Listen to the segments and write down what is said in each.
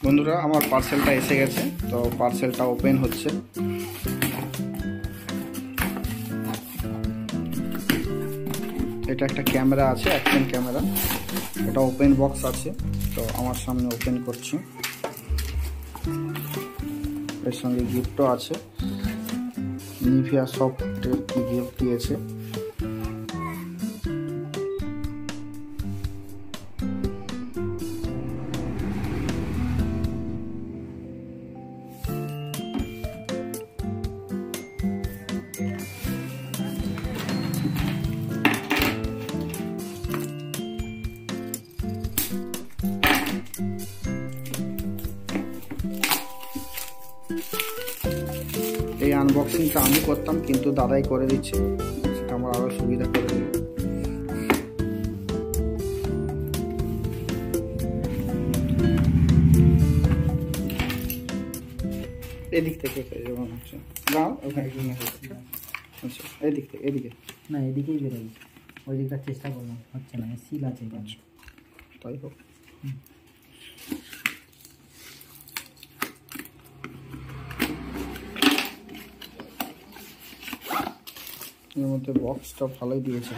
বন্ধুরা আমার পার্সেলটা এসে গেছে, তো পার্সেলটা ওপেন হচ্ছে। এটা একটা ক্যামেরা আছে, অ্যাকশন ক্যামেরা। এটা ওপেন বক্স আছে, তো আমার সামনে ওপেন করছি। এর সঙ্গে গিফটও আছে, নিভিয়া সফটের কি গিফট দিয়েছে। এই আনবক্সিংটা আমি করতাম, কিন্তু দাদাই করে দিচ্ছে, সেটা আমার আরো সুবিধা করে দিল। এদিক থেকে যেমন হচ্ছে যাও ওখানে, আচ্ছা এদিক থেকে, এদিকে না এদিকেই বেরোই, ওই দিকটা চেষ্টা করলাম, হচ্ছে না, সিল আছে এখানে। তাই হোক। এর মধ্যে বক্সটা ভালোই দিয়েছে।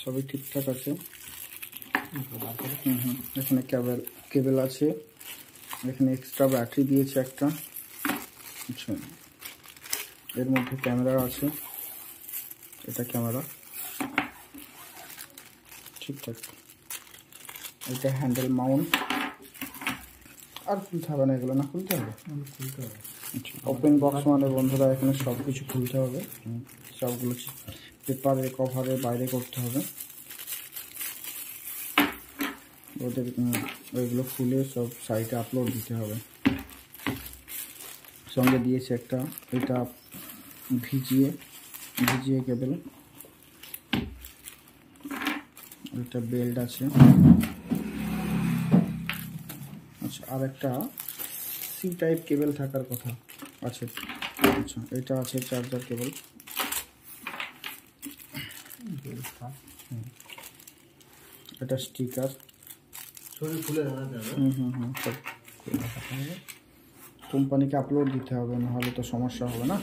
সবই ঠিকঠাক আছে। এখানে কেবল আছে, এখানে এক্সট্রা ব্যাটারি দিয়েছে একটা। আচ্ছা, এর মধ্যে ক্যামেরা আছে, এটা ক্যামেরা ঠিকঠাক। এটা হ্যান্ডেল মাউন্ট। আর খুলতে হবে না এগুলো, না খুলতে হবে? আচ্ছা, ওপেন বক্স মানে বন্ধুরা এখানে সব কিছু খুলতে হবে, সবগুলো পেপারে কভারে বাইরে করতে হবে। ওদের ওইগুলো খুলে সব সাইটে আপলোড দিতে হবে। সঙ্গে দিয়েছে একটা, এটা ভিজিয়ে কেবল। একটা বেল্ট আছে। আচ্ছা, আর একটা সি টাইপ কেবল থাকার কথা আছে। আচ্ছা, এটা আছে চার্জার কেবল। এটা স্টিকার, কোম্পানিকে আপলোড দিতে হবে, নাহলে তো সমস্যা হবে না।